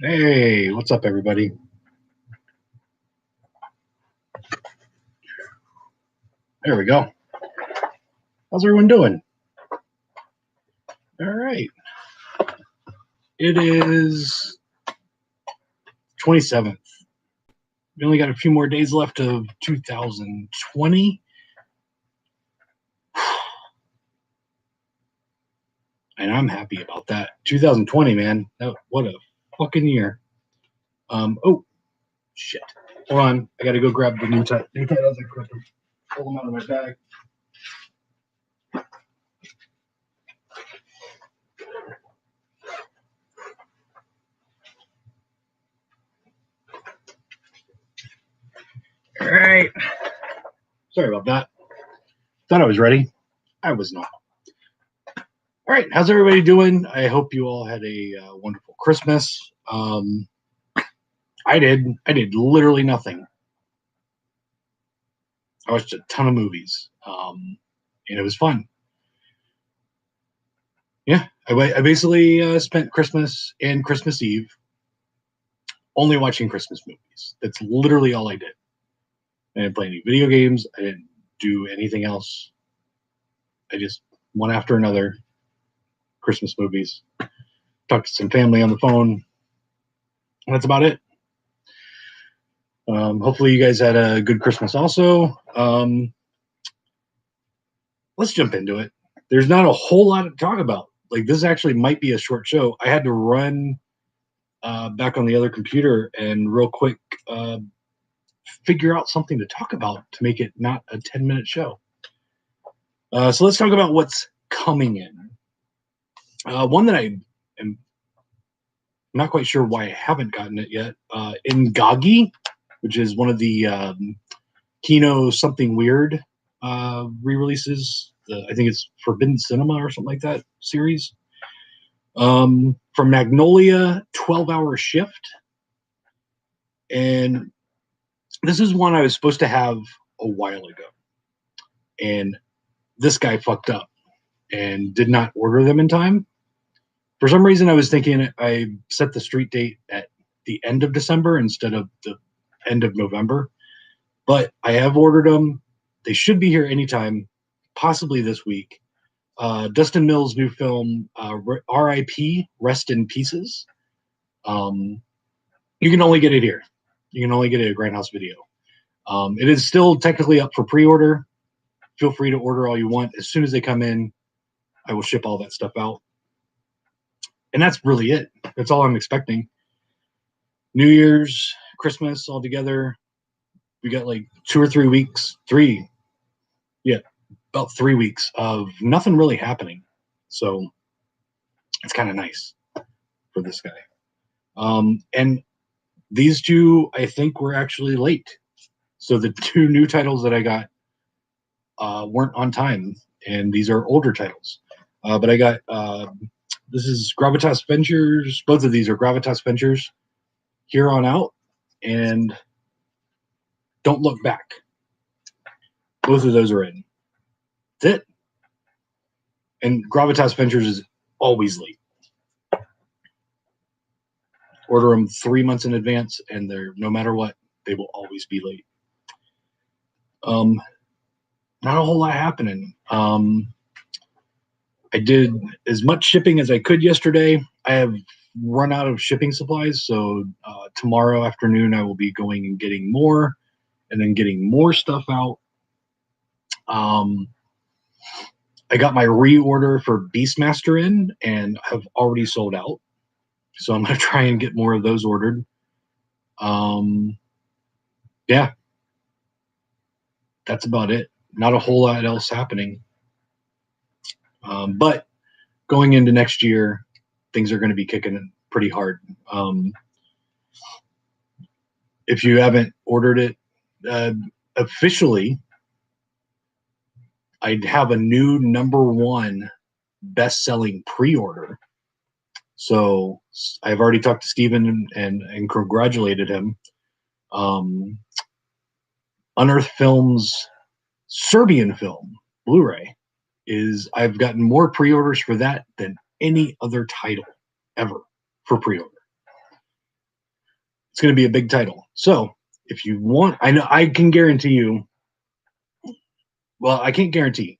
Hey, what's up, everybody? There we go. How's everyone doing? All right. It is 27th. We only got a few more days left of 2020. And I'm happy about that. 2020, man. What a fucking year. Oh, shit. Hold on. I got to go grab the new titles. I put them. Pull them out of my bag. All right. Sorry about that. Thought I was ready. I was not. All right. How's everybody doing? I hope you all had a wonderful Christmas. I did literally nothing. I watched a ton of movies, and it was fun. Yeah, I basically spent Christmas and Christmas Eve only watching Christmas movies. That's literally all I did. I didn't play any video games. I didn't do anything else. I just one after another Christmas movies. Talked to some family on the phone. And that's about it. Hopefully you guys had a good Christmas also. Let's jump into it. There's not a whole lot to talk about. Like, this actually might be a short show. I had to run back on the other computer and real quick figure out something to talk about to make it not a 10-minute show. So let's talk about what's coming in. One that I am not quite sure why I haven't gotten it yet. Ingagi, which is one of the Kino Something Weird re-releases. I think it's Forbidden Cinema or something like that series. From Magnolia, 12-Hour Shift. And this is one I was supposed to have a while ago. And this guy fucked up and did not order them in time. For some reason, I was thinking I set the street date at the end of December instead of the end of November. But I have ordered them. They should be here anytime, possibly this week. Dustin Mills' new film, R.I.P. Rest in Pieces. You can only get it here. You can only get it at Grindhouse Video. It is still technically up for pre-order. Feel free to order all you want. As soon as they come in, I will ship all that stuff out. And that's really it. That's all I'm expecting. New Year's, Christmas all together. We got like 2 or 3 weeks. About 3 weeks of nothing really happening. So it's kind of nice for this guy. And these two, I think, were actually late. So the 2 new titles that I got weren't on time, and these are older titles. But I got this is Gravitas Ventures. Both of these are Gravitas Ventures here on out, and Don't Look Back. Both of those are in. That's it. And Gravitas Ventures is always late. Order them 3 months in advance, and they're no matter what, they will always be late. Not a whole lot happening. I did as much shipping as I could yesterday. I have run out of shipping supplies, so tomorrow afternoon I will be going and getting more, and then getting more stuff out. I got my reorder for Beastmaster in, and have already sold out. So I'm going to try and get more of those ordered. Yeah. That's about it. Not a whole lot else happening. But going into next year, things are going to be kicking pretty hard. If you haven't ordered it officially, I'd have a new #1 best-selling pre-order. So I've already talked to Steven and congratulated him. Unearthed Films' Serbian film, Blu-ray, I've gotten more pre-orders for that than any other title ever for pre-order. It's going to be a big title. So if you want, I know I can guarantee you. Well, I can't guarantee.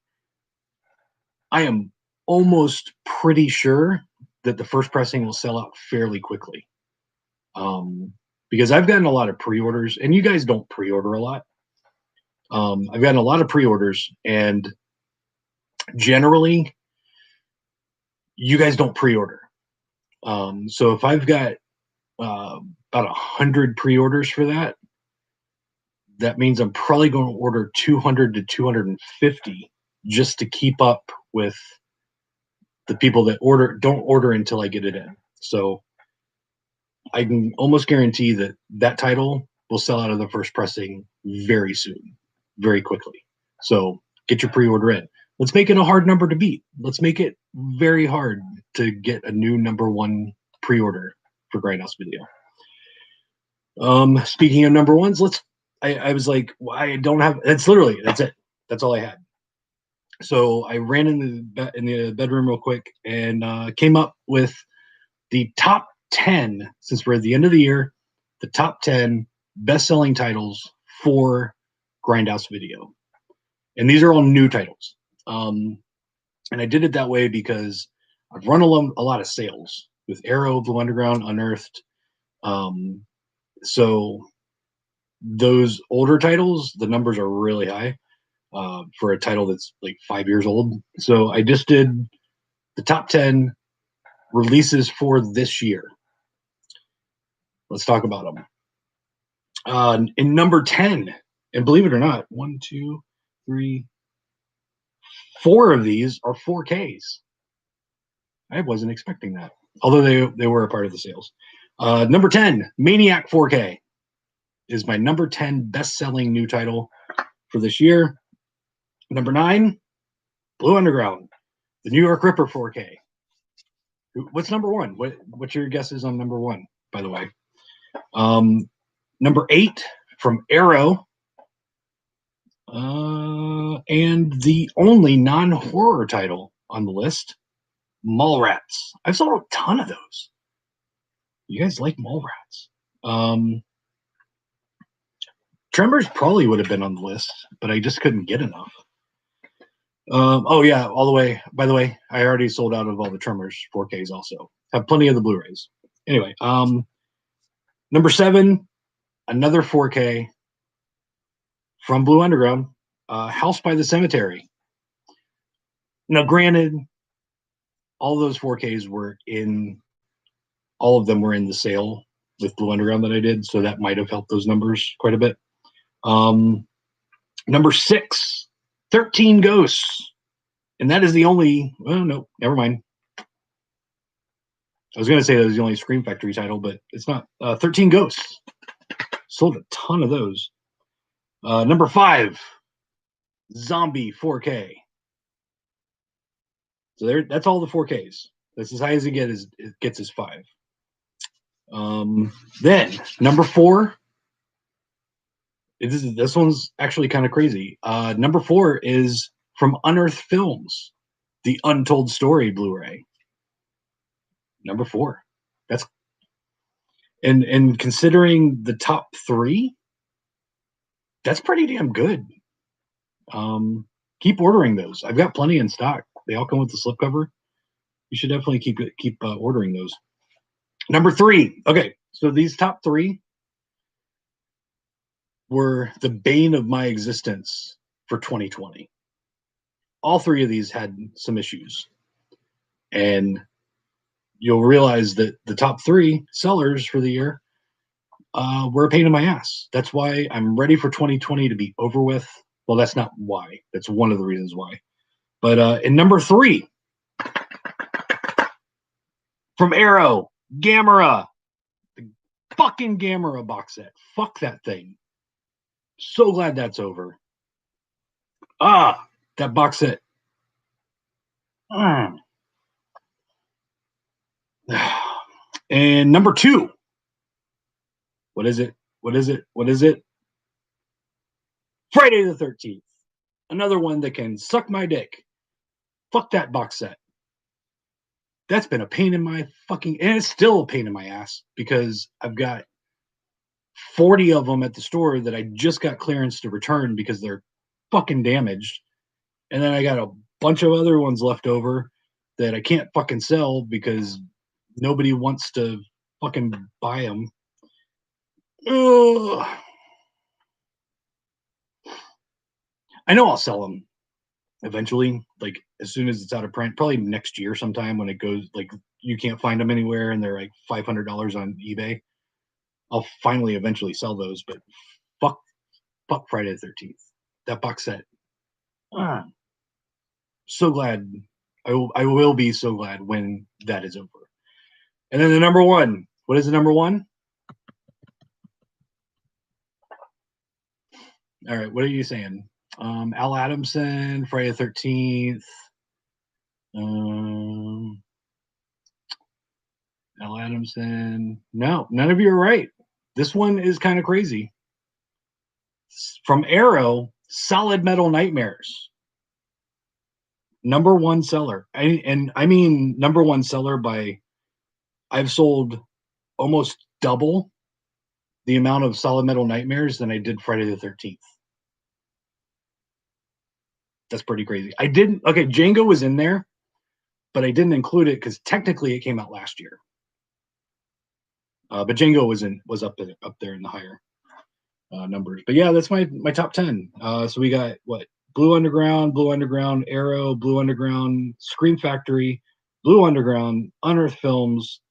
I am almost pretty sure that the first pressing will sell out fairly quickly. Because I've gotten a lot of pre-orders, and you guys don't pre-order a lot. I've gotten a lot of pre-orders, and generally, you guys don't pre-order. So if I've got about 100 pre-orders for that, that means I'm probably going to order 200 to 250 just to keep up with the people that don't order until I get it in. So I can almost guarantee that that title will sell out of the first pressing very soon, very quickly. So get your pre-order in. Let's make it a hard number to beat. Let's make it very hard to get a new #1 pre-order for Grindhouse Video. Speaking of number ones, I was like, well, I don't have. That's it. That's all I had. So I ran in the bedroom real quick and came up with the top 10, since we're at the end of the year, the top 10 best-selling titles for Grindhouse Video. And these are all new titles. And I did it that way because I've run a lot of sales with Arrow, Blue Underground, Unearthed. So those older titles, the numbers are really high for a title that's like 5 years old. So I just did the top 10 releases for this year. Let's talk about them. In number 10, and believe it or not, 1, 2, 3, 4 of these are 4Ks. I wasn't expecting that, although they were a part of the sales. Number 10, Maniac 4K is my number 10 best-selling new title for this year. Number 9, Blue Underground, the New York Ripper 4K. What's number 1? What's your guesses on number 1, by the way? Number 8 from Arrow, and the only non-horror title on the list, Mallrats. I've sold a ton of those. You guys like Mallrats? Tremors probably would have been on the list, but I just couldn't get enough. Oh yeah, all the way. By the way, I already sold out of all the Tremors 4Ks. Also, have plenty of the Blu-rays. Anyway, number 7, another 4K from Blue Underground, House by the Cemetery. Now, granted, all those 4Ks were in. All of them were in the sale with Blue Underground that I did, so that might have helped those numbers quite a bit. Number 6, 13 Ghosts. And that is the only, well, no, never mind. I was going to say that was the only Scream Factory title, but it's not. 13 Ghosts. Sold a ton of those. Number 5, Zombie 4K. So that's all the 4Ks. That's as high as it gets is 5. Then number 4. This one's actually kind of crazy. Number 4 is from Unearthed Films, the Untold Story Blu-ray. Number 4. That's and considering the top 3, that's pretty damn good. Keep ordering those. I've got plenty in stock. They all come with the slipcover. You should definitely keep ordering those. Number 3. Okay, so these top 3 were the bane of my existence for 2020. All 3 of these had some issues. And you'll realize that the top 3 sellers for the year were a pain in my ass. That's why I'm ready for 2020 to be over with. Well, that's not why. That's one of the reasons why. But in number 3, from Arrow, Gamera. The fucking Gamera box set. Fuck that thing. So glad that's over. That box set. And number 2. What is it? Friday the 13th. Another one that can suck my dick. Fuck that box set. That's been a pain in my fucking, and it's still a pain in my ass because I've got 40 of them at the store that I just got clearance to return because they're fucking damaged. And then I got a bunch of other ones left over that I can't fucking sell because nobody wants to fucking buy them. Ugh. I know I'll sell them eventually, like as soon as it's out of print, probably next year sometime when it goes like you can't find them anywhere and they're like $500 on eBay. I'll finally eventually sell those, but fuck, fuck Friday the 13th. That box set. Ah, so glad. I will be so glad when that is over. And then the number one. What is the number one? All right, what are you saying? Al Adamson, Friday the 13th. Um, Al Adamson. No, none of you are right. This one is kind of crazy. From Arrow, Solid Metal Nightmares. Number one seller. And I mean number one seller by I've sold almost double the amount of Solid Metal Nightmares than I did Friday the 13th. That's pretty crazy. I didn't okay, Django was in there, but I didn't include it because technically it came out last year. But Django was up there in the higher numbers. But yeah, that's my top 10. So we got what? Blue Underground, Arrow, Blue Underground, Scream Factory, Blue Underground, Unearthed Films,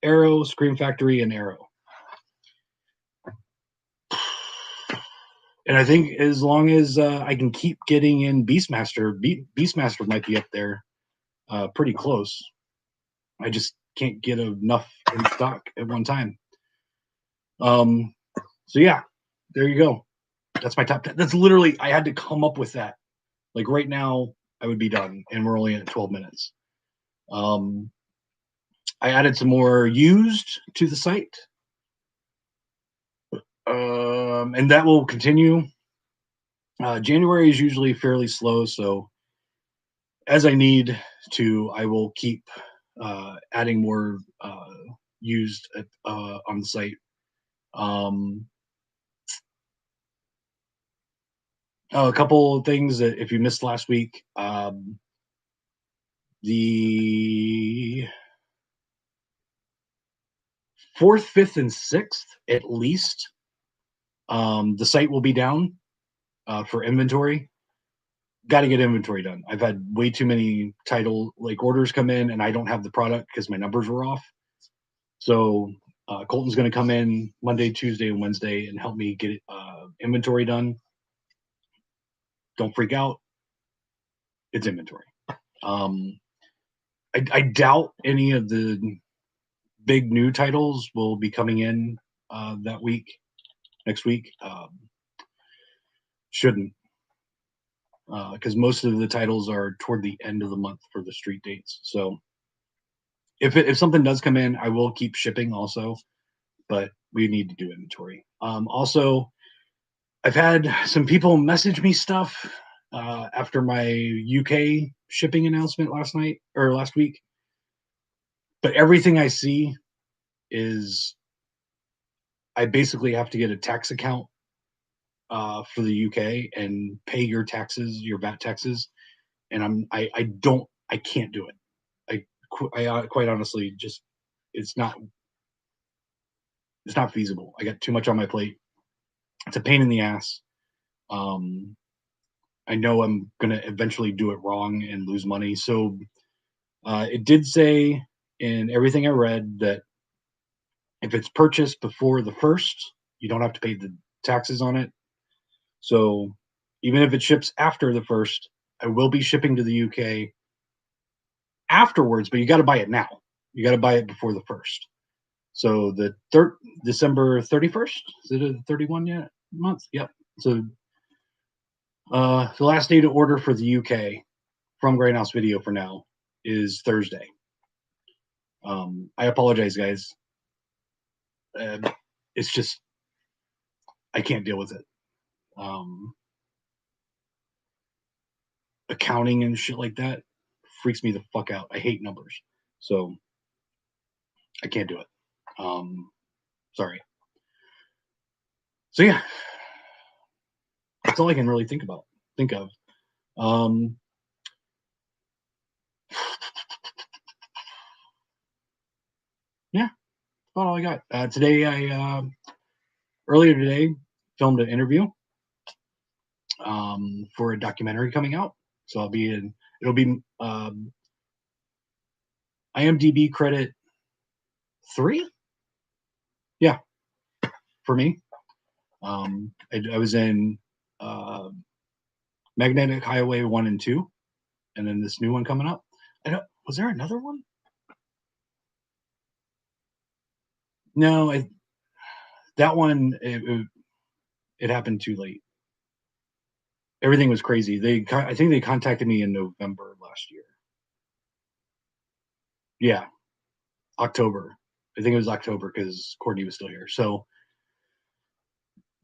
Arrow, Scream Factory, and Arrow. And I think as long as I can keep getting in Beastmaster, Beastmaster might be up there pretty close. I just can't get enough in stock at one time. So yeah, there you go. That's my top 10. That's literally, I had to come up with that. Like right now, I would be done, and we're only at 12 minutes. I added some more used to the site, and that will continue. January is usually fairly slow, so as I need to, I will keep adding more used on the site. A couple of things that if you missed last week, the 4th, 5th, and 6th at least, the site will be down for inventory. Got to get inventory done. I've had way too many title like orders come in, and I don't have the product because my numbers were off. So Colton's going to come in Monday, Tuesday, and Wednesday and help me get inventory done. Don't freak out. It's inventory. I doubt any of the big new titles will be coming in next week. Shouldn't, because most of the titles are toward the end of the month for the street dates. So if something does come in, I will keep shipping also, but we need to do inventory. Also, I've had some people message me stuff after my UK shipping announcement last week. But everything I see is I basically have to get a tax account for the UK and pay your taxes, your VAT taxes, and I can't do it. I quite honestly just it's not feasible. I got too much on my plate. It's a pain in the ass. I know I'm gonna eventually do it wrong and lose money. So it did say in everything I read that if it's purchased before the 1st, you don't have to pay the taxes on it. So even if it ships after the 1st, I will be shipping to the UK afterwards, but you got to buy it now. You got to buy it before the 1st. So the December 31st, is it a 31 yet month? Yep. So the last day to order for the UK from Grindhouse Video for now is Thursday. I apologize, guys. It's just I can't deal with it. Accounting and shit like that freaks me the fuck out. I hate numbers. So I can't do it. Sorry. So yeah, that's all I can really think of. Um, yeah, that's about all I got. Today, earlier today, filmed an interview for a documentary coming out. So it'll be IMDb credit 3. Yeah, for me. I was in uh, Magnetic Highway 1 and 2, and then this new one coming up. I don't. Was there another one? No, that one it happened too late. Everything was crazy. I think they contacted me in November last year. Yeah, October. I think it was October because Courtney was still here. So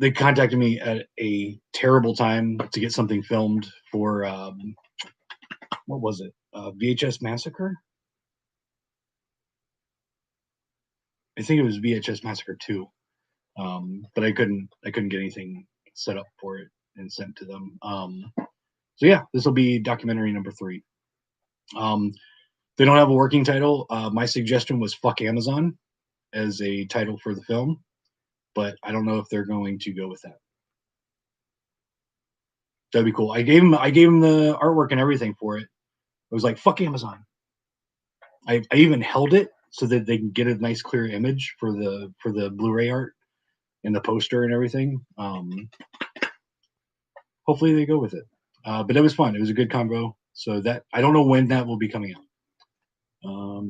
they contacted me at a terrible time to get something filmed for what was it? VHS Massacre. I think it was VHS Massacre 2. But I couldn't get anything set up for it and sent to them. So yeah, this will be documentary number 3. They don't have a working title. My suggestion was "Fuck Amazon" as a title for the film, but I don't know if they're going to go with that. That'd be cool. I gave him the artwork and everything for it. I was like, "Fuck Amazon." I even held it so that they can get a nice clear image for the Blu-ray art and the poster and everything. Hopefully they go with it. But it was fun. It was a good combo. So that I don't know when that will be coming out,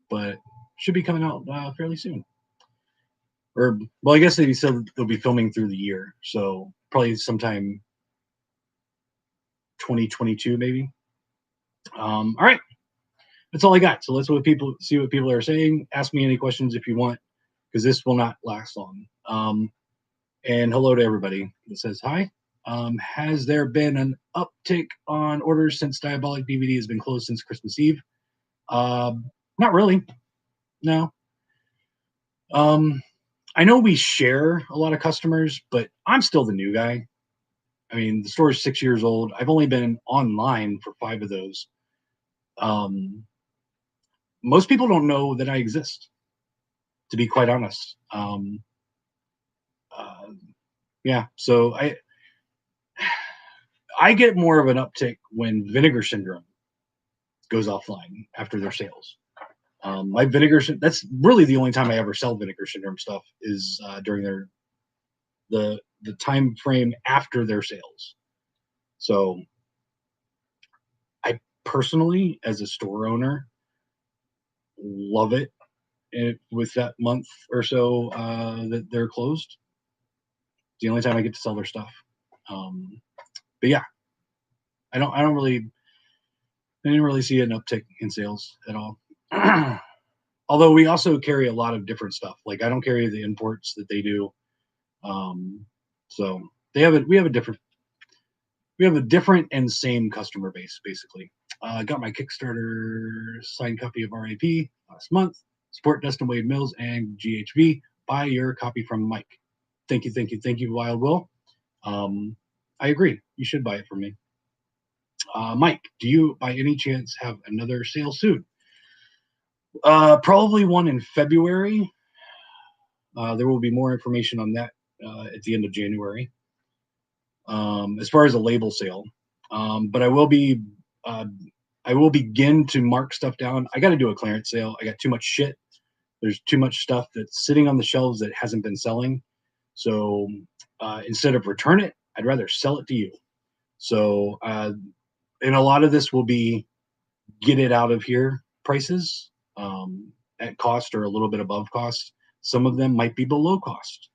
but should be coming out fairly soon. Or well, I guess they said they'll be filming through the year, so probably sometime 2022 maybe. All right, that's all I got. So let's see what people are saying. Ask me any questions if you want, because this will not last long. And hello to everybody that says hi. Has there been an uptick on orders since Diabolic DVD has been closed since Christmas Eve? Not really. No. Um, I know we share a lot of customers, but I'm still the new guy. I mean, the store is 6 years old. I've only been online for 5 of those. Um, Most people don't know that I exist, to be quite honest. Uh, yeah, so I get more of an uptick when Vinegar Syndrome goes offline after their sales. My that's really the only time I ever sell Vinegar Syndrome stuff is during the time frame after their sales. So I personally, as a store owner, love it with that month or so that they're closed. It's the only time I get to sell their stuff. But yeah, I didn't really see an uptick in sales at all. Although we also carry a lot of different stuff. Like I don't carry the imports that they do. Um, so we have a different and same customer base basically. I got my Kickstarter signed copy of RAP last month. Support Dustin Wade Mills and GHV. Buy your copy from Mike. Thank you, Wild Will. I agree. You should buy it from me. Mike, do you by any chance have another sale soon? Probably one in February. There will be more information on that at the end of January. As far as a label sale, but uh, I will begin to mark stuff down. I got to do a clearance sale. I got too much shit. There's too much stuff that's sitting on the shelves that hasn't been selling. So instead of return it, I'd rather sell it to you. So and a lot of this will be get it out of here prices at cost or a little bit above cost. Some of them might be below cost.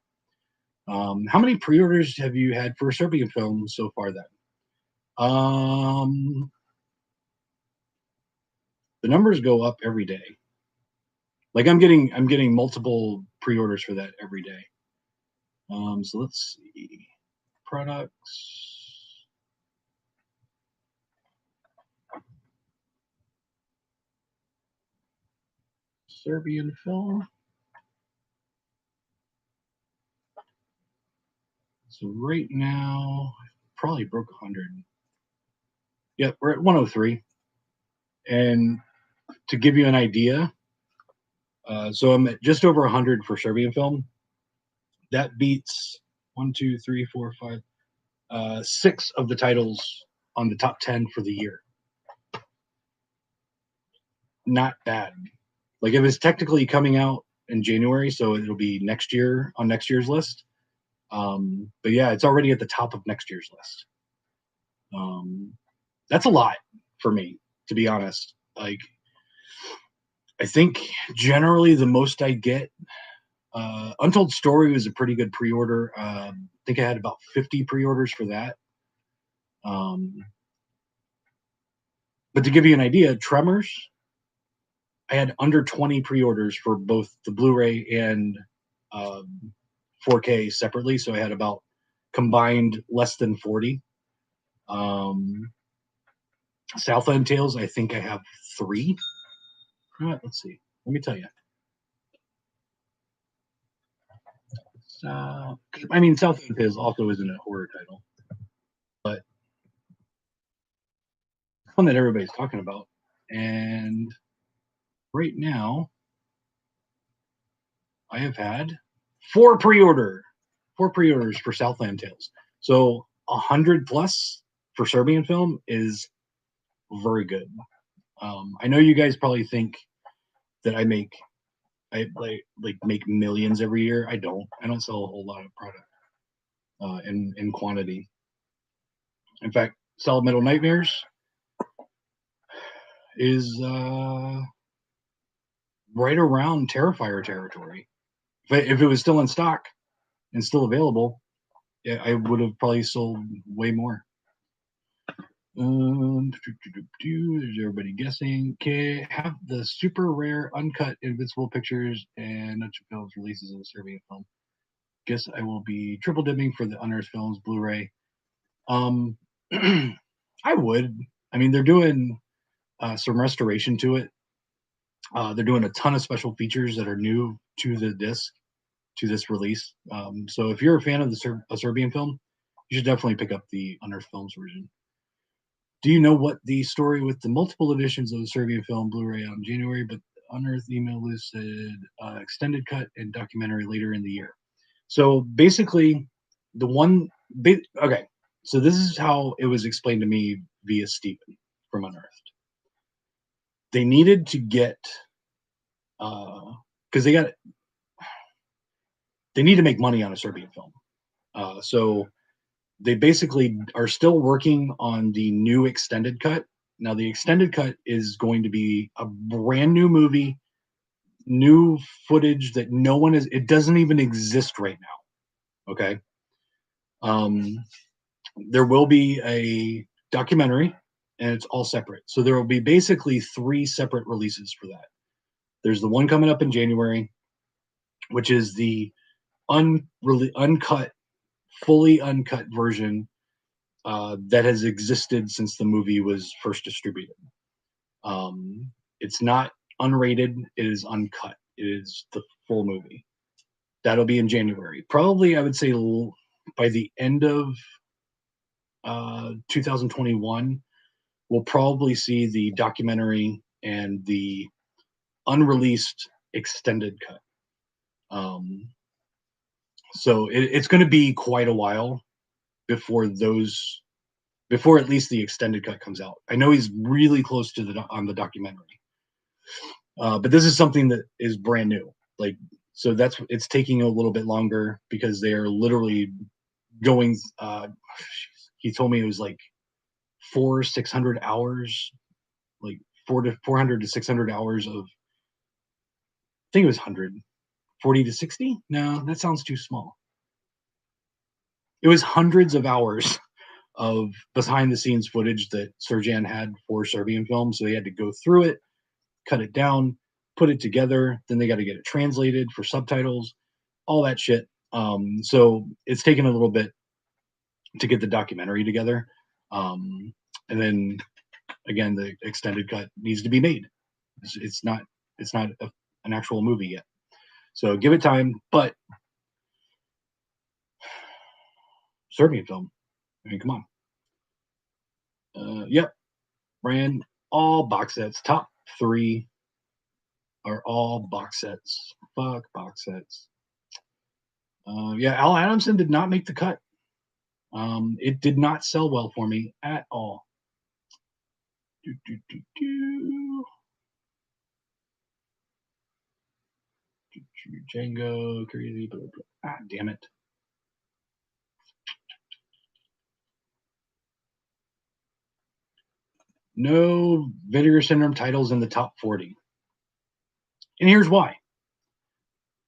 How many pre-orders have you had for Serbian film so far then? The numbers go up every day. Like I'm getting multiple pre-orders for that every day. So let's see. Products. Serbian film. So right now, probably broke 100. Yep, we're at 103. And to give you an idea, so I'm at just over 100 for Serbian film. That beats 6 of the titles on the top 10 for the year. Not bad. Like it was technically coming out in January, so it'll be next year on next year's list. But yeah, it's already at the top of next year's list. That's a lot for me, to be honest. Like, I think generally the most I get, Untold Story was a pretty good pre-order. I think I had about 50 pre-orders for that. But to give you an idea, Tremors, I had under 20 pre-orders for both the Blu-ray and 4K separately, so I had about combined less than 40. Southland Tales, I think I have 3. Let's see. Let me tell you. I mean, Southland Tales also isn't a horror title, but one that everybody's talking about. And right now, I have had 4 pre-orders for Southland Tales. So 100 plus for Serbian film is very good. I know you guys probably think that I make millions every year. I don't. I don't sell a whole lot of product in quantity. In fact, Solid Metal Nightmares is right around Terrifier territory. If it was still in stock and still available, yeah, I would have probably sold way more. There's everybody guessing. Okay, have the super rare uncut Invincible Pictures and Nutcha Films releases of the Serbian film. Guess I will be triple dipping for the Unearthed Films Blu-ray. I would. I mean, they're doing some restoration to it. They're doing a ton of special features that are new to the disc, to this release. So if you're a fan of the Serbian film, you should definitely pick up the Unearthed Films version. Do you know what the story with the multiple editions of the Serbian film Blu-ray on January, but Unearthed email list said extended cut and documentary later in the year. So basically, okay. So this is how it was explained to me via Stephen from Unearthed. They needed to get because they need to make money on a Serbian film. So they basically are still working on the new extended cut. Now, the extended cut is going to be a brand new movie, new footage that it doesn't even exist right now. Okay. There will be a documentary and it's all separate. So there will be basically 3 separate releases for that. There's the one coming up in January, which is the uncut, fully uncut version that has existed since the movie was first distributed. It's not unrated, it is uncut. It is the full movie. That'll be in January. Probably, I would say by the end of 2021, we'll probably see the documentary and the unreleased extended cut. So it's going to be quite a while before at least the extended cut comes out. I know he's really close to on the documentary, but this is something that is brand new. Like, so it's taking a little bit longer because they are literally going. He told me it was like 600 hours, like 400 to 600 hours of. I think it was 140 to 60. No, that sounds too small. It was hundreds of hours of behind the scenes footage that Serjan had for Serbian film. So they had to go through it, cut it down, put it together. Then they got to get it translated for subtitles, all that shit. So it's taken a little bit to get the documentary together. And then again, the extended cut needs to be made. It's not an an actual movie yet. So give it time. But Serbian film. I mean, come on. Yep. Brand all box sets. Top 3 are all box sets. Fuck box sets. Yeah, Al Adamson did not make the cut. It did not sell well for me at all. Do, do, do, do. Django, crazy, blah, blah. Ah, damn it. No Vinegar Syndrome titles in the top 40. And here's why.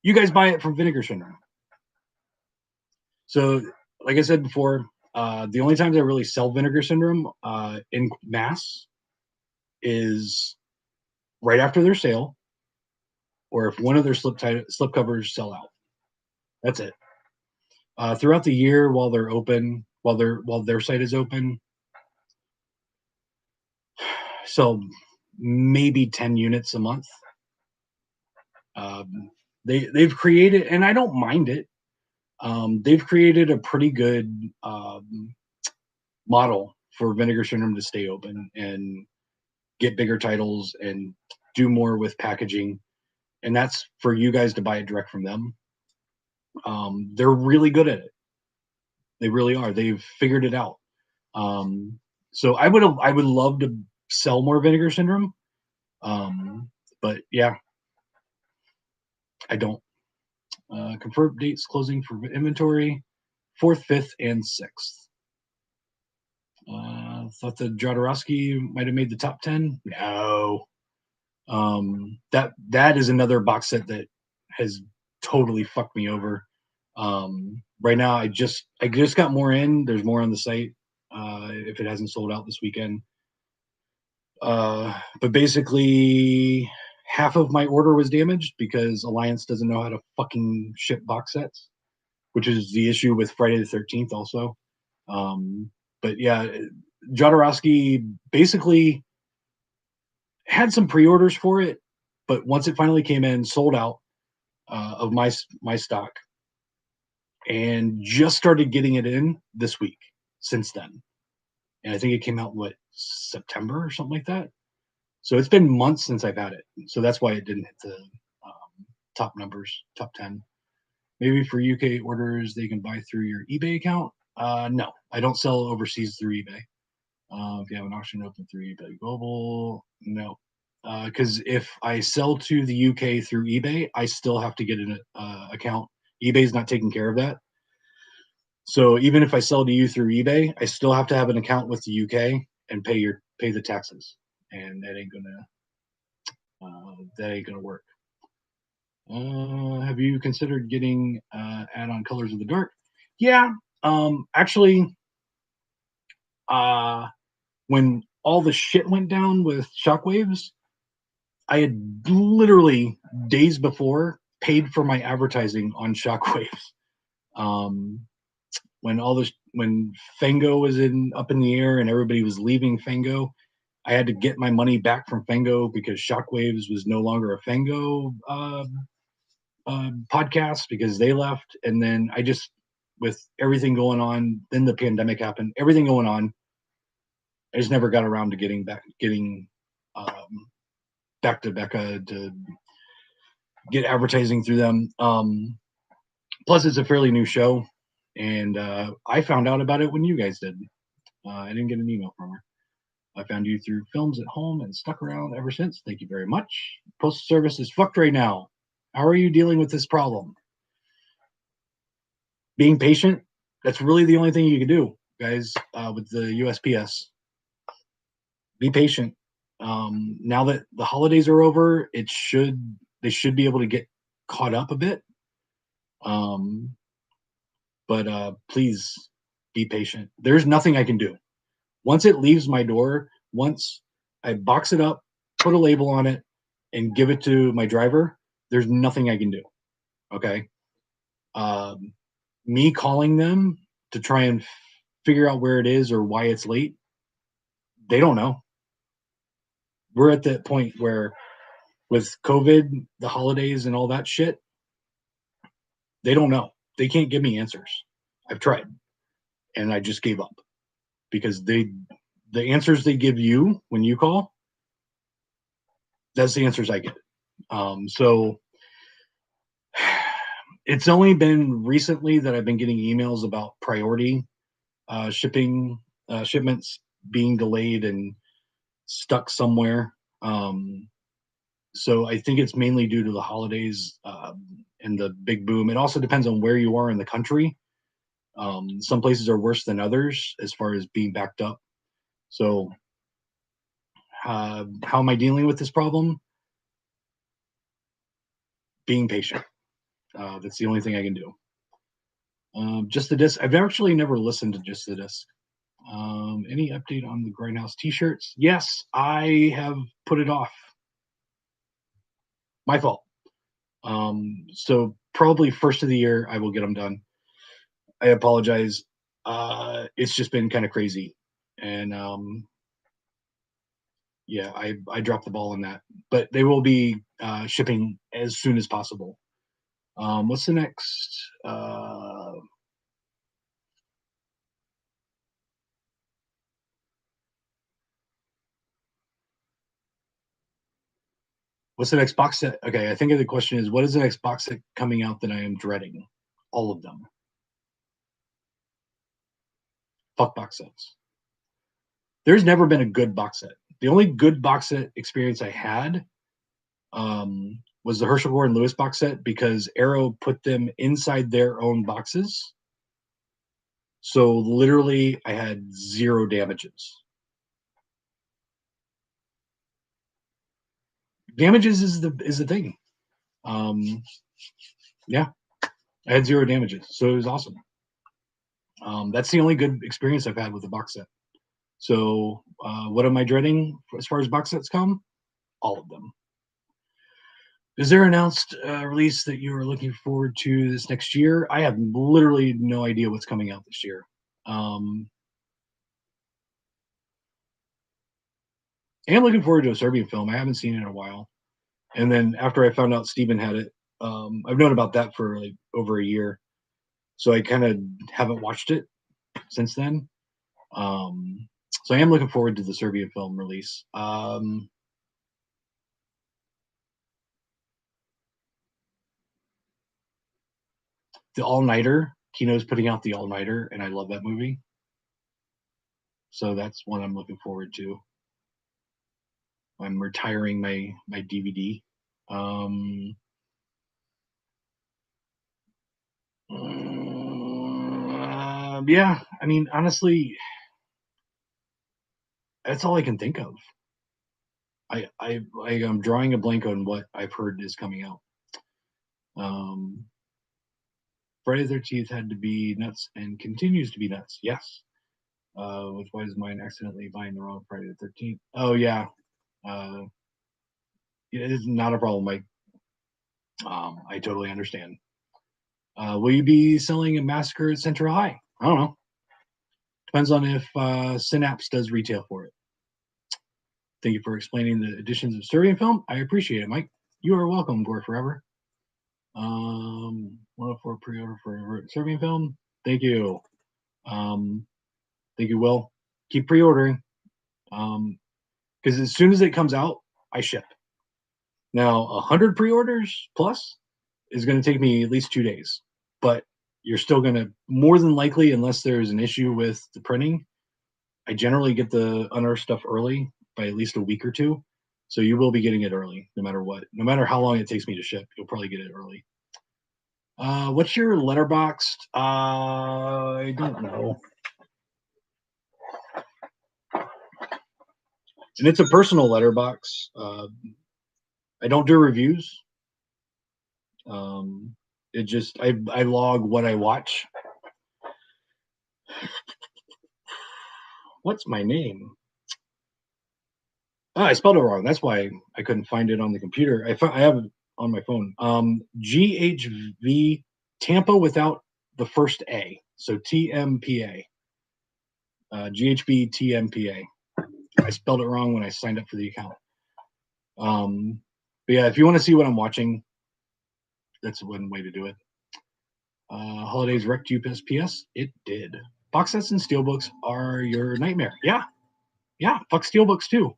You guys buy it from Vinegar Syndrome. So, like I said before, the only times I really sell Vinegar Syndrome in mass is right after their sale, or if one of their slip covers sell out. That's it. Throughout the year, while they're open, while their site is open, so maybe 10 units a month. They've created, and I don't mind it. They've created a pretty good model for Vinegar Syndrome to stay open and get bigger titles and do more with packaging, and that's for you guys to buy it direct from them. They're really good at it. They really are. They've figured it out. So I would love to sell more Vinegar Syndrome, but yeah, I don't. Confirmed dates closing for inventory: 4th, 5th, and 6th. Thought the Jodorowsky might have made the top 10. No. That is another box set that has totally fucked me over. Right now, I just got more in. There's more on the site if it hasn't sold out this weekend. But basically, half of my order was damaged because Alliance doesn't know how to fucking ship box sets, which is the issue with Friday the 13th also. But yeah, Jodorowsky basically had some pre-orders for it, but once it finally came in, sold out of my stock, and just started getting it in this week since then. And I think it came out September or something like that. So it's been months since I've had it. So that's why it didn't hit the top numbers, top 10. Maybe for UK orders, they can buy through your eBay account. No, I don't sell overseas through eBay. If you have an auction open through eBay Global, no. Because if I sell to the UK through eBay, I still have to get an account. eBay's not taking care of that. So even if I sell to you through eBay, I still have to have an account with the UK and pay the taxes, and that ain't gonna work. Have you considered getting add-on Colors of the Dark? Yeah, actually, when all the shit went down with Shockwaves, I had literally days before paid for my advertising on Shockwaves. When Fango was up in the air and everybody was leaving Fango, I had to get my money back from Fango because Shockwaves was no longer a Fango podcast because they left. And then with everything going on, then the pandemic happened, everything going on, I just never got around to getting back to Becca to get advertising through them. Plus, it's a fairly new show, and I found out about it when you guys did. I didn't get an email from her. I found you through Films at Home and stuck around ever since. Thank you very much. Postal service is fucked right now. How are you dealing with this problem? Being patient. That's really the only thing you can do, guys, with the USPS. Be patient. Now that the holidays are over, they should be able to get caught up a bit. But please be patient. There's nothing I can do. Once it leaves my door, once I box it up, put a label on it, and give it to my driver, there's nothing I can do. Okay. Me calling them to try and figure out where it is or why it's late, they don't know. We're at that point where with COVID, the holidays, and all that shit, they don't know. They can't give me answers. I've tried, and I just gave up because the answers they give you when you call, that's the answers I get. So it's only been recently that I've been getting emails about priority shipping shipments being delayed and stuck somewhere. So I think it's mainly due to the holidays and the big boom. It also depends on where you are in the country. Some places are worse than others as far as being backed up. So how am I dealing with this problem? Being patient. That's the only thing I can do. Just the disc. I've actually never listened to Just the Disc. Any update on the Grindhouse t-shirts? Yes, I have put it off. My fault. So probably first of the year I will get them done. I apologize. It's just been kind of crazy, and yeah, I dropped the ball on that. But they will be shipping as soon as possible. What's the next? What's the next box set? Okay, I think the question is, what is the next box set coming out that I am dreading? All of them. Fuck box sets. There's never been a good box set. The only good box set experience I had was the Herschel Gordon Lewis box set because Arrow put them inside their own boxes. So literally, I had 0 damages. Damages is the thing. Yeah, I had 0 damages, so it was awesome. That's the only good experience I've had with the box set. So, what am I dreading as far as box sets come? All of them. Is there announced release that you are looking forward to this next year? I have literally no idea what's coming out this year. I am looking forward to a Serbian film. I haven't seen it in a while. And then after I found out Steven had it, I've known about that for like over a year. So I kind of haven't watched it since then. So I am looking forward to the Serbian film release. The All Nighter, Kino's putting out the All Nighter, and I love that movie. So that's one I'm looking forward to. I'm retiring my DVD. Yeah, I mean, honestly, that's all I can think of. I'm drawing a blank on what I've heard is coming out. Um, Friday the 13th had to be nuts and continues to be nuts. Yes. Which why is mine accidentally buying the wrong Friday the 13th? Oh yeah. Uh, it is not a problem, Mike. I totally understand. Will you be selling a Massacre at Central High? I don't know. Depends on if Synapse does retail for it. Thank you for explaining the additions of Serbian film. I appreciate it, Mike. You are welcome, Gore Forever. 104 pre-order for Serbian film. Thank you. Thank you, Will. Keep pre-ordering. Because as soon as it comes out, I ship. Now, 100 pre-orders plus is going to take me at least 2 days. But you're still going to, more than likely, unless there's an issue with the printing, I generally get the unearthed stuff early by at least a week or two. So you will be getting it early, no matter what. No matter how long it takes me to ship, you'll probably get it early. What's your letterboxed? I don't know. And it's a personal letterbox. I don't do reviews. It just I log what I watch. What's my name? I spelled it wrong. That's why I couldn't find it on the computer. I have it on my phone. GHV Tampa without the first A. So TMPA. GHB TMPA. I spelled it wrong when I signed up for the account. But yeah, if you want to see what I'm watching, that's one way to do it. Holidays wrecked USPS. It did. Box sets and steelbooks are your nightmare. Yeah, yeah. Fuck steelbooks too.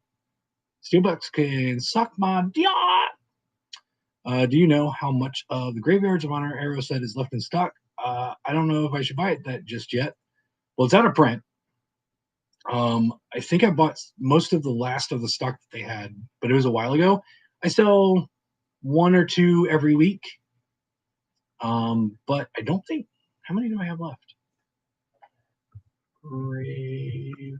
Steelbooks can suck my dick. Do you know how much of the Graveyards of Honor Arrow set is left in stock? I don't know if I should buy it that just yet. Well, it's out of print. I think I bought most of the last of the stock that they had, but it was a while ago. I sell one or two every week. But I don't think, how many do I have left? Graveyard.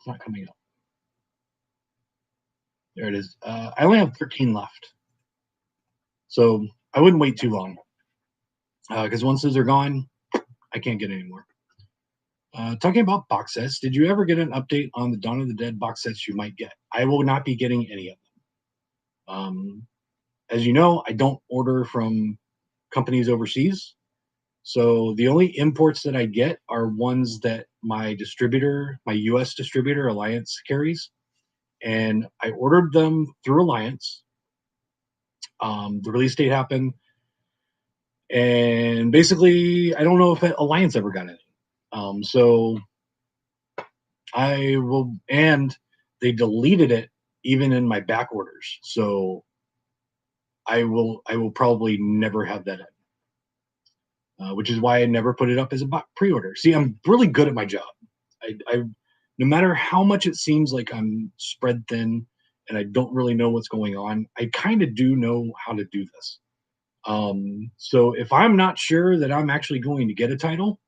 It's not coming up. There it is. I only have 13 left. So I wouldn't wait too long. Because once those are gone, I can't get any more. Talking about box sets, did you ever get an update on the Dawn of the Dead box sets you might get? I will not be getting any of them. As you know, I don't order from companies overseas. So the only imports that I get are ones that my distributor, my US distributor, Alliance, carries. And I ordered them through Alliance. The release date happened. And basically, I don't know if Alliance ever got any. So I will, and they deleted it even in my back orders. So I will probably never have that in, which is why I never put it up as a pre-order. See, I'm really good at my job. I no matter how much it seems like I'm spread thin and I don't really know what's going on, I kind of do know how to do this. So if I'm not sure that I'm actually going to get a title,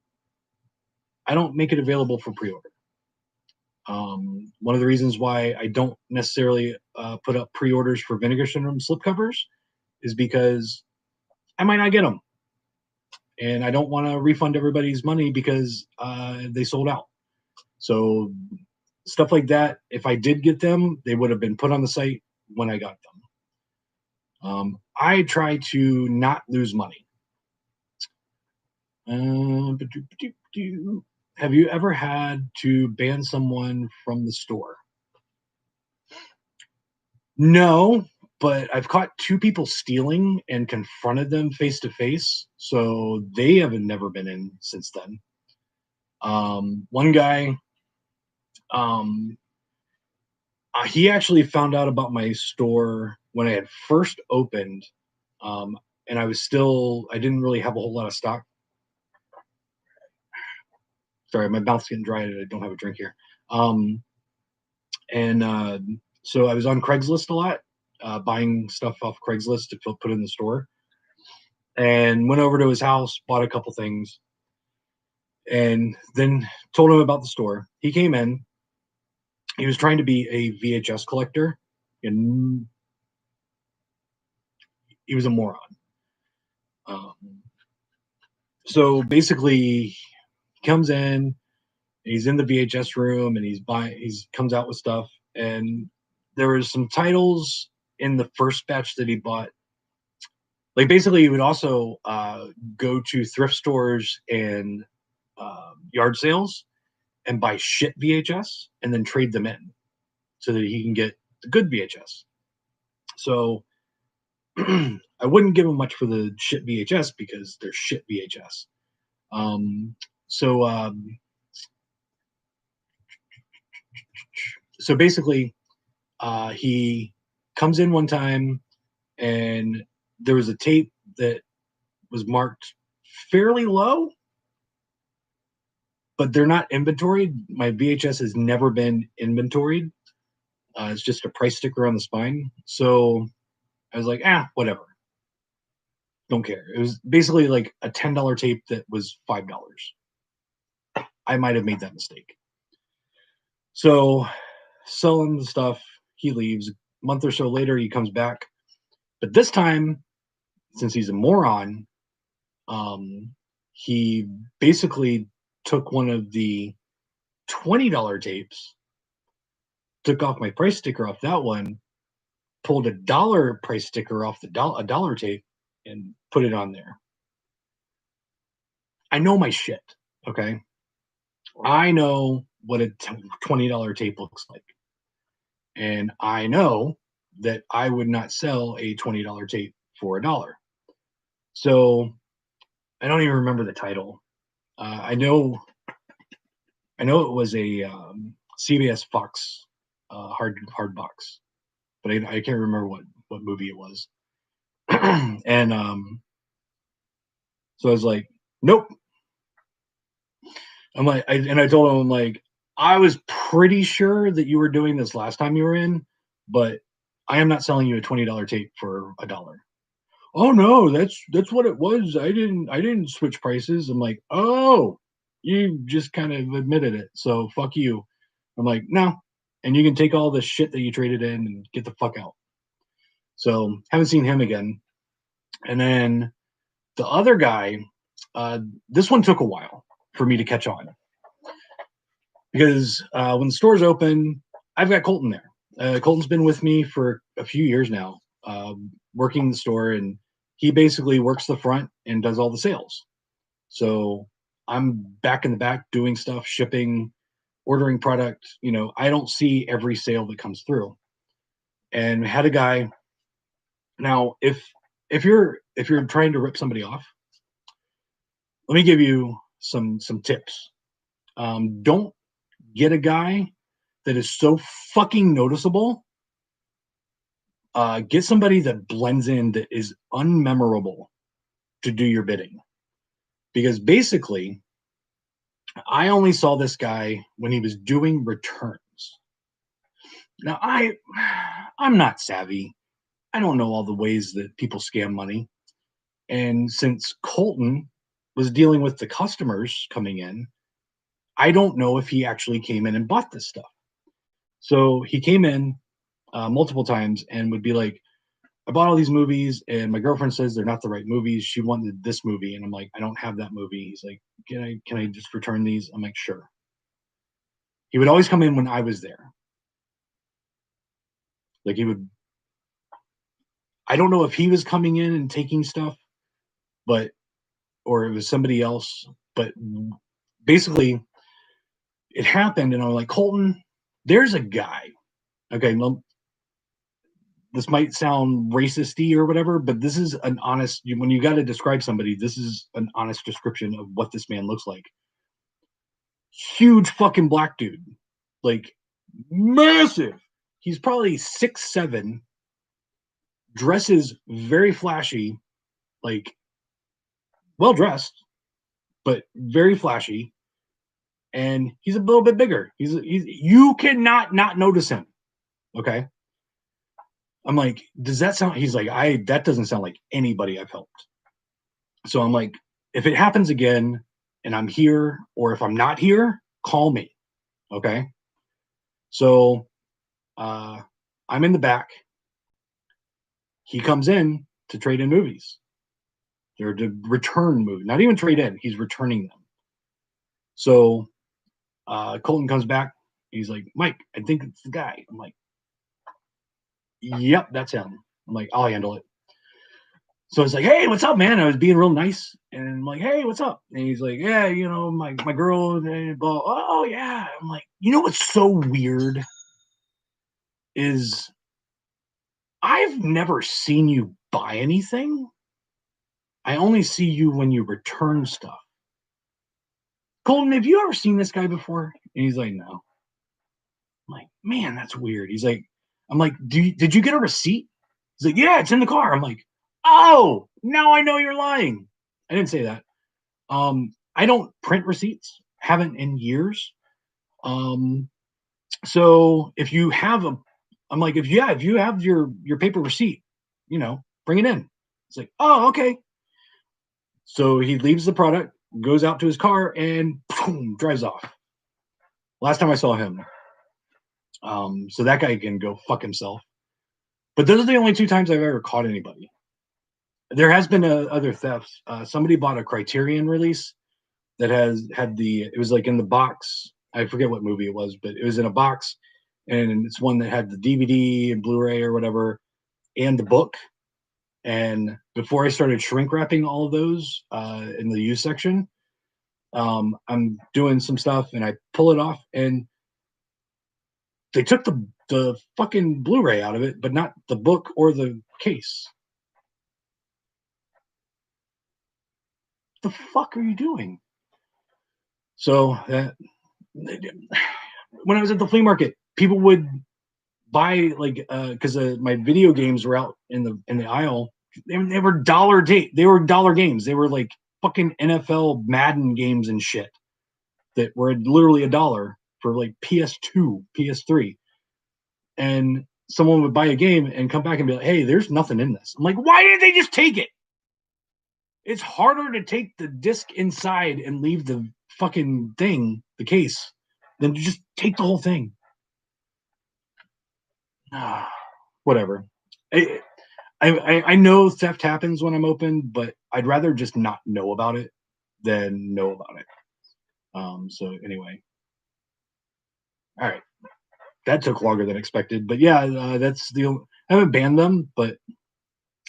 I don't make it available for pre-order. One of the reasons why I don't necessarily put up pre-orders for Vinegar Syndrome slipcovers is because I might not get them, and I don't want to refund everybody's money because they sold out. So stuff like that, if I did get them, they would have been put on the site when I got them. I try to not lose money. Have you ever had to ban someone from the store? No, but I've caught two people stealing and confronted them face to face. So they haven't never been in since then. One guy, um, he actually found out about my store when I had first opened, and I didn't really have a whole lot of stock. Sorry, my mouth's getting dry and I don't have a drink here. And so I was on Craigslist a lot, buying stuff off Craigslist to put in the store, and went over to his house, bought a couple things, and then told him about the store. He came in. He was trying to be a VHS collector, and he was a moron. Um, so basically, he comes in, he's in the VHS room, and he's comes out with stuff, and there was some titles in the first batch that he bought. Like basically, he would also go to thrift stores and yard sales and buy shit VHS and then trade them in so that he can get the good VHS. So I wouldn't give him much for the shit VHS because they're shit VHS. Um, so um, so basically, he comes in one time and there was a tape that was marked fairly low, but they're not inventoried. My VHS has never been inventoried. It's just a price sticker on the spine. So I was like, whatever. Don't care. It was basically like a $10 tape that was $5. I might have made that mistake. So sell him the stuff. He leaves. A month or so later, he comes back. But this time, since he's a moron, he basically took one of the $20 tapes took off my price sticker off that one, pulled $1 price sticker off a dollar tape, and put it on there. I know my shit. Okay, I know what a $20 tape looks like, and I know that I would not sell a $20 tape for $1. So I don't even remember the title. I know it was a CBS Fox hard box, but I can't remember what movie it was. And so I was like, nope. I'm like, I told him, I'm like, I was pretty sure that you were doing this last time you were in, but I am not selling you a $20 tape for $1. Oh no, that's what it was. I didn't switch prices. I'm like, oh, you just kind of admitted it. So fuck you. I'm like, no. And you can take all the shit that you traded in and get the fuck out. So haven't seen him again. And then the other guy, this one took a while for me to catch on because when the stores open, I've got Colton there. Colton's been with me for a few years now, working the store, and he basically works the front and does all the sales. So I'm back in the back doing stuff, shipping, ordering product. I don't see every sale that comes through. And had a guy. Now, if you're trying to rip somebody off, let me give you some tips. Don't get a guy that is so fucking noticeable. Get somebody that blends in, that is unmemorable to do your bidding. Because basically, I only saw this guy when he was doing returns. Now, I'm not savvy. I don't know all the ways that people scam money. And since Colton was dealing with the customers coming in, I don't know if he actually came in and bought this stuff. So he came in multiple times and would be like, I bought all these movies and my girlfriend says they're not the right movies. She wanted this movie. And I'm like, I don't have that movie. He's like, can I just return these? I'm like, sure. He would always come in when I was there. Like I don't know if he was coming in and taking stuff, or it was somebody else, but basically it happened. And I'm like, Colton, there's a guy. Okay. Well, this might sound racisty or whatever, but this is an honest, when you got to describe somebody, this is an honest description of what this man looks like. Huge fucking black dude, like massive. He's probably 6'7", dresses very flashy, like well dressed, but very flashy. And he's a little bit bigger. He's you cannot not notice him. Okay. I'm like, does that sound? He's like, that doesn't sound like anybody I've helped. So I'm like, if it happens again and I'm here, or if I'm not here, call me. Okay. So I'm in the back. He comes in to trade in movies. They're to return movies, not even trade in. He's returning them. So Colton comes back. He's like, Mike, I think it's the guy. I'm like, yep, that's him. I'm like, I'll handle it. So it's like, hey, what's up, man? I was being real nice. And I'm like, hey, what's up? And he's like, yeah, my girl, blah. Oh, yeah. I'm like, what's so weird is I've never seen you buy anything. I only see you when you return stuff. Colton, have you ever seen this guy before? And he's like, no. I'm like, man, that's weird. He's like, I'm like, did you get a receipt? He's like, yeah, it's in the car. I'm like, oh, now I know you're lying. I didn't say that. I don't print receipts, haven't in years. So if you have I'm like, if you have your paper receipt, bring it in. It's like, oh, okay. So he leaves the product, goes out to his car, and boom, drives off. Last time I saw him. So that guy can go fuck himself. But those are the only 2 times I've ever caught anybody. There has been other thefts. Somebody bought a Criterion release that had it was like in the box. I forget what movie it was, but it was in a box. and it's one that had the DVD and Blu-ray or whatever, and the book. And before I started shrink wrapping all of those in the used section, I'm doing some stuff and I pull it off, and they took the fucking Blu-ray out of it, but not the book or the case. The fuck are you doing? So that when I was at the flea market, people would buy like because my video games were out in the aisle. They were they were dollar games. They were like fucking NFL Madden games and shit that were literally a dollar for like PS2, PS3. And someone would buy a game and come back and be like, "Hey, there's nothing in this." I'm like, "Why didn't they just take it?" It's harder to take the disc inside and leave the fucking thing, the case, than to just take the whole thing. Whatever. I know theft happens when I'm open, but I'd rather just not know about it than know about it. So anyway, all right, that took longer than expected, but yeah, that's I haven't banned them, but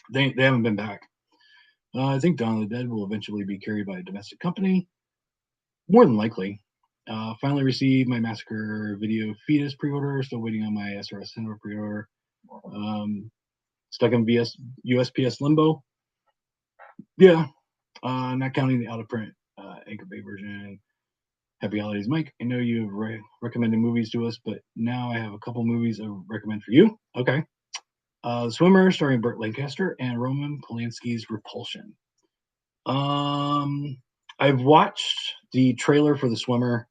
they haven't been back. I think Dawn of the Dead will eventually be carried by a domestic company, more than likely. Finally received my Massacre Video Fetus pre-order. Still waiting on my SRS Cinema pre-order. Stuck in USPS limbo. Yeah, not counting the out of print Anchor Bay version. Happy holidays, Mike. I know you've recommended movies to us, but now I have a couple movies I recommend for you. Okay. Swimmer, starring Burt Lancaster and Roman Polanski's Repulsion. I've watched the trailer for The Swimmer.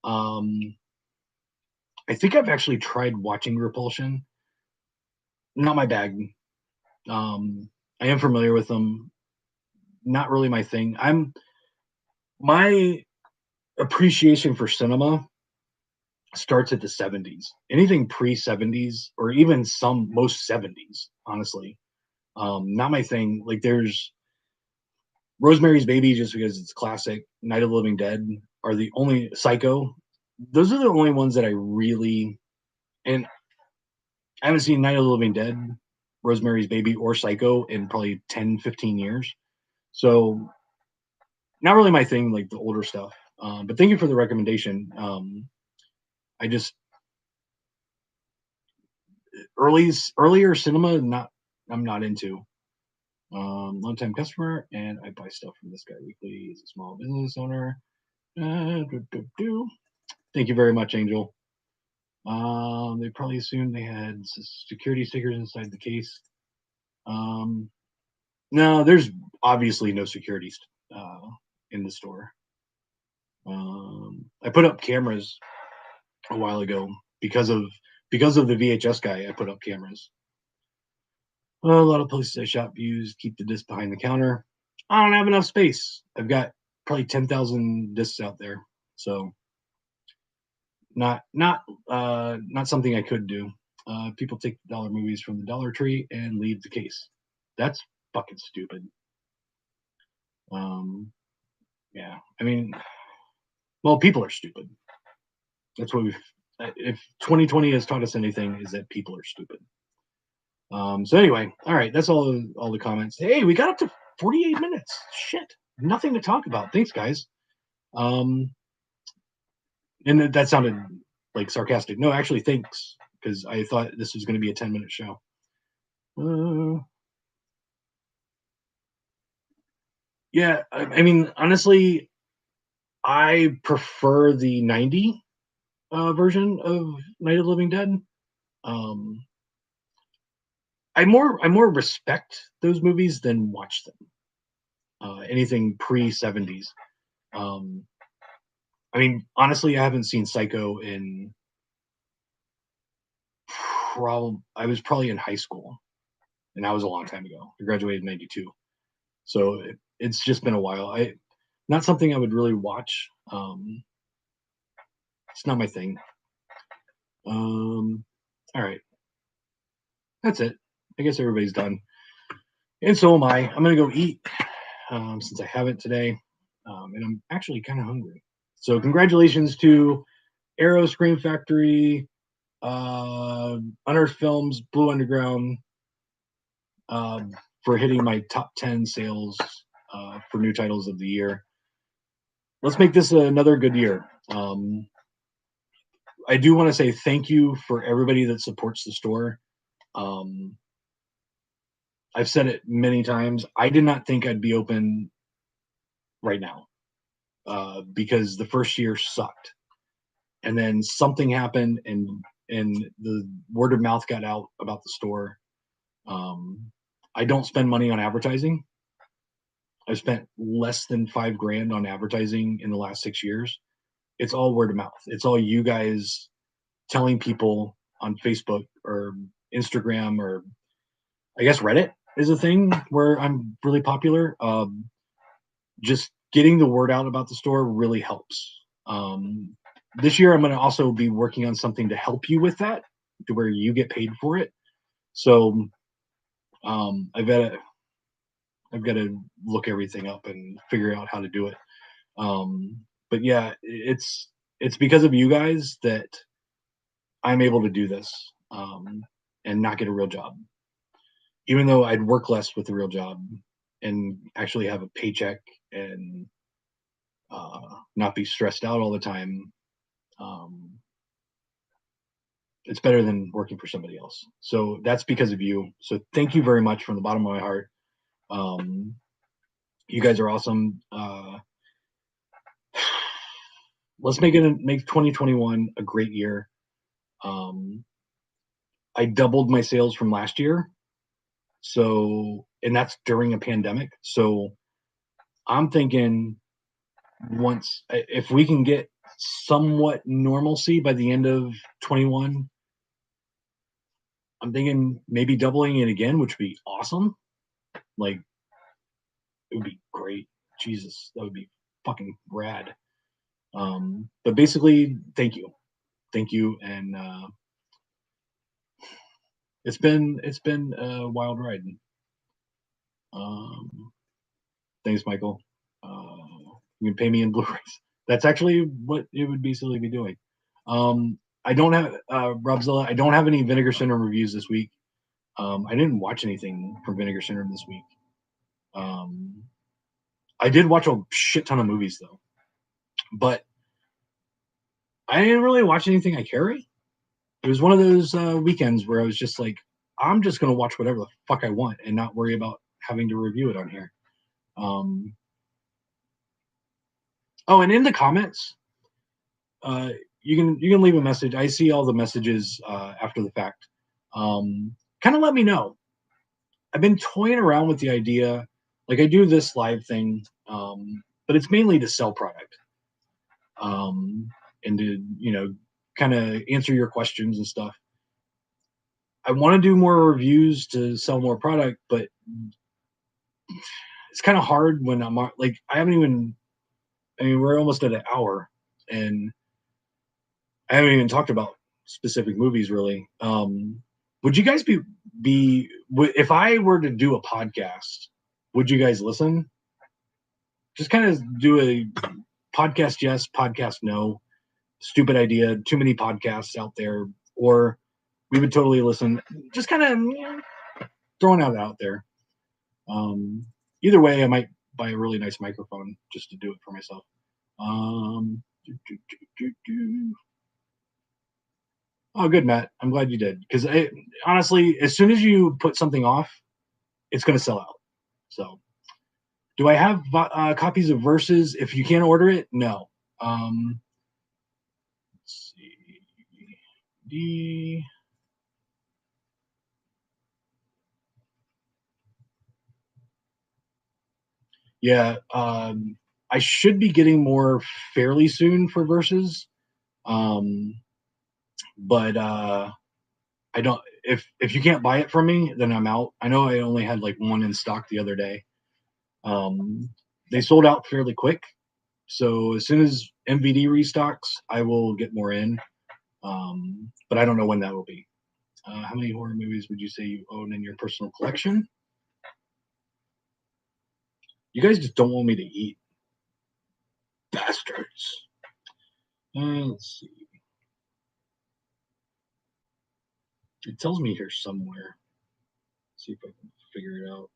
I think I've actually tried watching Repulsion. Not my bag. I am familiar with them. Not really my thing. My appreciation for cinema starts at the 70s. Anything pre-70s or even most 70s, honestly. Not my thing. Like there's Rosemary's Baby, just because it's classic. Night of the Living Dead are the only Psycho. Those are the only ones that I really, and I haven't seen Night of the Living Dead, Rosemary's Baby, or Psycho in probably 10, 15 years. So not really my thing, like the older stuff. But thank you for the recommendation. I just earlier cinema, I'm not into. Long time customer, and I buy stuff from this guy weekly. He's a small business owner. Thank you very much, Angel. They probably assumed they had security stickers inside the case. No, there's obviously no security in the store. I put up cameras a while ago because of the VHS guy. I put up cameras. A lot of places I shop use keep the disc behind the counter. I don't have enough space. I've got probably 10,000 discs out there, so not something I could do. People take the dollar movies from the Dollar Tree and leave the case. That's fucking stupid. Yeah, I mean, well, people are stupid. That's what if 2020 has taught us anything, is that people are stupid. So anyway, all right, that's all the comments. Hey, we got up to 48 minutes. Shit, nothing to talk about. Thanks, guys. And that sounded like sarcastic. No, actually, thanks, because I thought this was going to be a 10-minute show. Yeah, I mean, honestly, I prefer the 90 version of Night of the Living Dead. I more respect those movies than watch them. Anything pre-70s. I mean, honestly, I haven't seen Psycho in I was probably in high school, and that was a long time ago. I graduated in '92, so it's just been a while. Not something I would really watch. It's not my thing. All right, that's it. I guess everybody's done, and so am I. I'm gonna go eat since I haven't today, and I'm actually kind of hungry. So congratulations to Arrow Scream Factory, Unearthed Films, Blue Underground, um, for hitting my top 10 sales for new titles of the year. Let's make this another good year. I do want to say thank you for everybody that supports the store. Um, I've said it many times. I did not think I'd be open right now because the first year sucked, and then something happened, and the word of mouth got out about the store. Um, I don't spend money on advertising. I've spent less than $5,000 on advertising in the last 6 years. It's all word of mouth. It's all you guys telling people on Facebook or Instagram, or I guess Reddit is a thing where I'm really popular. Just getting the word out about the store really helps. This year, I'm going to also be working on something to help you with that, to where you get paid for it. So um, I've got to I've got to look everything up and figure out how to do it. But yeah, it's because of you guys that I'm able to do this and not get a real job, even though I'd work less with a real job and actually have a paycheck and not be stressed out all the time. Um, it's better than working for somebody else. So that's because of you. So thank you very much from the bottom of my heart. Um, you guys are awesome. Let's make 2021 a great year. Um, I doubled my sales from last year. So, and that's during a pandemic. So I'm thinking if we can get somewhat normalcy by the end of 21, I'm thinking maybe doubling it again, which would be awesome. Like, it would be great. Jesus, that would be fucking rad. But basically, thank you, and it's been a wild ride. Um, Thanks, Michael. You can pay me in Blu-rays. That's actually what it would be silly to be doing. I don't have Robzilla. I don't have any Vinegar Syndrome reviews this week. I didn't watch anything from Vinegar Syndrome this week. Um, I did watch a shit ton of movies though, but I didn't really watch anything I carry. It was one of those weekends where I was just like, I'm just gonna watch whatever the fuck I want and not worry about having to review it on here. Um, oh, and in the comments, uh, you can leave a message. I see all the messages after the fact. Kind of let me know. I've been toying around with the idea, like I do this live thing, but it's mainly to sell product um, and to kind of answer your questions and stuff. I want to do more reviews to sell more product, but it's kind of hard when like I haven't even. I mean, we're almost at an hour, and I haven't even talked about specific movies really. Would you guys if I were to do a podcast? Would you guys listen? Just kind of do a podcast yes, podcast no. Stupid idea. Too many podcasts out there, or we would totally listen. Just kind of throwing out there. Um, Either way, I might buy a really nice microphone just to do it for myself. Um, do, do, do, do. Oh, good, Matt. I'm glad you did because honestly, as soon as you put something off, it's going to sell out. So, do I have copies of Versus? If you can't order it, no. Let's see. D. Yeah, I should be getting more fairly soon for Versus, um, but I don't. If you can't buy it from me, then I'm out. I know I only had like one in stock the other day. Um, they sold out fairly quick, so as soon as MVD restocks, I will get more in. But I don't know when that will be. How many horror movies would you say you own in your personal collection? You guys just don't want me to eat, bastards. Let's see. It tells me here somewhere. See if I can figure it out.